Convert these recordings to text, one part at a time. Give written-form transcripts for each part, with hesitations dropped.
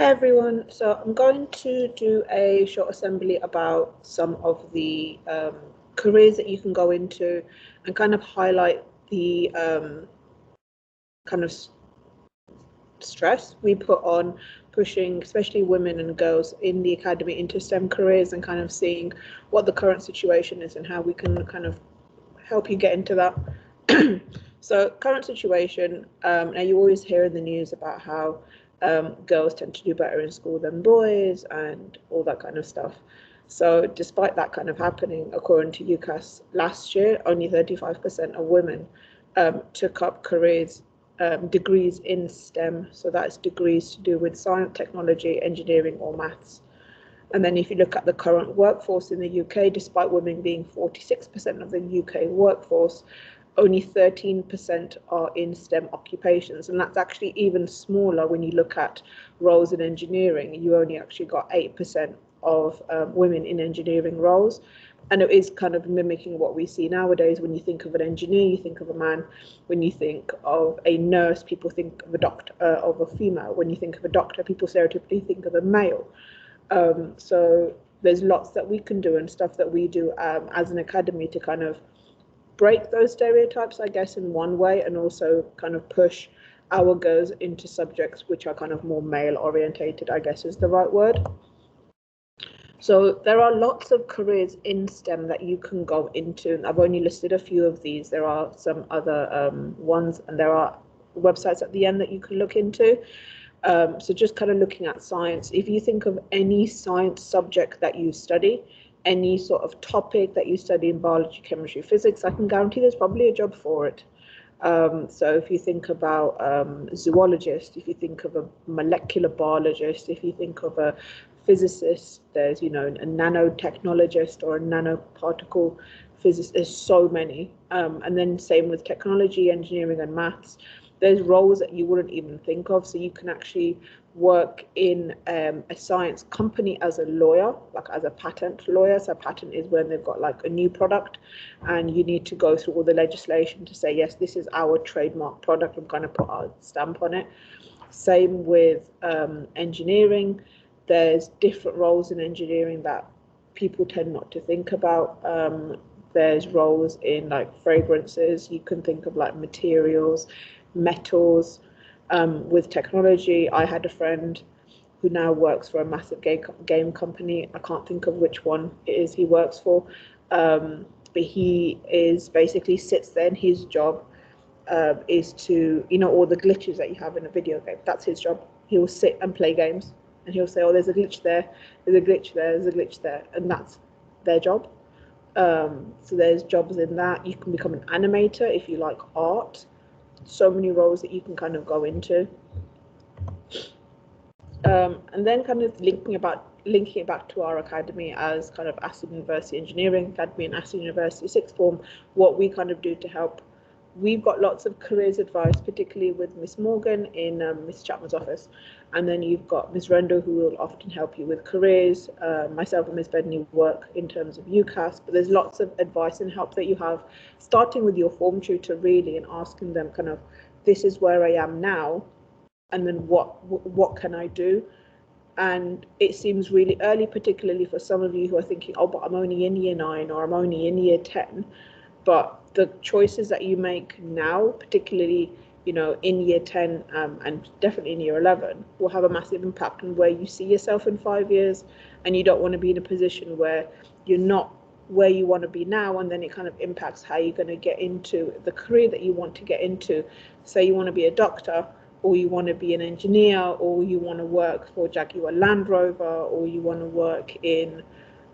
Everyone, so I'm going to do a short assembly about some of the careers that you can go into and kind of highlight the kind of stress we put on pushing especially women and girls in the academy into STEM careers, and kind of seeing what the current situation is and how we can kind of help you get into that. So current situation, now you always hear in the news about how girls tend to do better in school than boys and all that kind of stuff. So despite that kind of happening, according to UCAS last year, only 35% of women took up careers, degrees in STEM. So that's degrees to do with science, technology, engineering, or maths. And then if you look at the current workforce in the UK, despite women being 46% of the UK workforce, only 13% are in STEM occupations. And that's actually even smaller when you look at roles in engineering. You only actually got 8% of women in engineering roles. And it is kind of mimicking what we see nowadays. When you think of an engineer, you think of a man. When you think of a nurse, people think of a doctor, of a female. When you think of a doctor, people stereotypically think of a male. So there's lots that we can do and stuff that we do as an academy to kind of break those stereotypes, I guess, in one way, and also kind of push our girls into subjects which are kind of more male orientated, I guess is the right word. So there are lots of careers in STEM that you can go into. I've only listed a few of these. There are some other ones, and there are websites at the end that you can look into. So just kind of looking at science, if you think of any science subject that you study, any sort of topic that you study in biology, chemistry, physics, I can guarantee there's probably a job for it. So if you think about zoologist, if you think of a molecular biologist, if you think of a physicist, there's, you know, a nanotechnologist or a nanoparticle physicist. There's so many. And then same with technology, engineering, and maths. There's roles that you wouldn't even think of. So you can actually work in a science company as a lawyer, like as a patent lawyer. So a patent is when they've got like a new product and you need to go through all the legislation to say, yes, this is our trademark product. I'm going to put our stamp on it. Same with engineering. There's different roles in engineering that people tend not to think about. There's roles in like fragrances. You can think of like materials, metals. With technology, I had a friend who now works for a massive game company. I can't think of which one it is he works for, but he is basically sits there and his job is to, you know, all the glitches that you have in a video game. That's his job. He will sit and play games and he'll say, oh, there's a glitch there, there's a glitch there, there's a glitch there, and that's their job. So there's jobs in that. You can become an animator if you like art. So many roles that you can kind of go into. And then kind of linking it back to our academy as kind of Aston University Engineering Academy and Aston University Sixth Form, what we kind of do to help. We've got lots of careers advice, particularly with Miss Morgan in Miss Chapman's office. And then you've got Miss Rendo, who will often help you with careers. Myself and Miss Bedney work in terms of UCAS, but there's lots of advice and help that you have, starting with your form tutor really and asking them kind of, this is where I am now, and then what can I do? And it seems really early, particularly for some of you who are thinking, oh, but I'm only in year 9 or I'm only in year 10. But the choices that you make now, particularly, you know, in year 10 and definitely in year 11, will have a massive impact on where you see yourself in 5 years. And you don't want to be in a position where you're not where you want to be now, and then it kind of impacts how you're going to get into the career that you want to get into. Say you want to be a doctor, or you want to be an engineer, or you want to work for Jaguar Land Rover, or you want to work in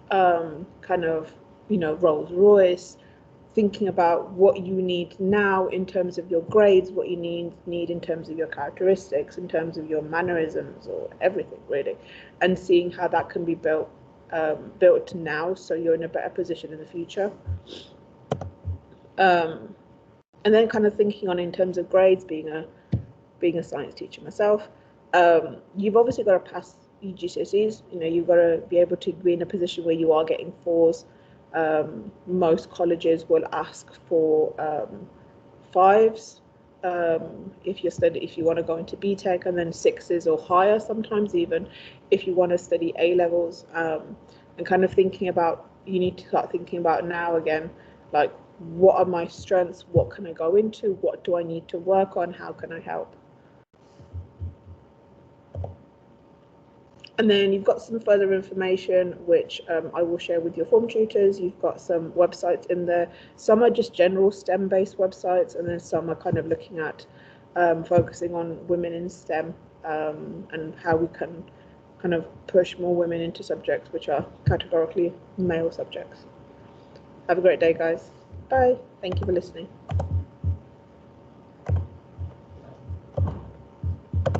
kind of, you know, Rolls Royce. Thinking about what you need now in terms of your grades, what you need in terms of your characteristics, in terms of your mannerisms, or everything really, and seeing how that can be built now, so you're in a better position in the future. And then kind of thinking on in terms of grades, being a science teacher myself, you've obviously got to pass your GCSEs. You know, you've got to be able to be in a position where you are getting 4s. Most colleges will ask for 5s. if you want to go into BTEC, and then sixes or higher sometimes, even if you want to study A levels, and kind of thinking about, you need to start thinking about now again, like, what are my strengths, what can I go into, what do I need to work on, how can I help? And then you've got some further information, which I will share with your form tutors. You've got some websites in there. Some are just general STEM-based websites, and then some are kind of looking at focusing on women in STEM, and how we can kind of push more women into subjects which are categorically male subjects. Have a great day, guys. Bye. Thank you for listening.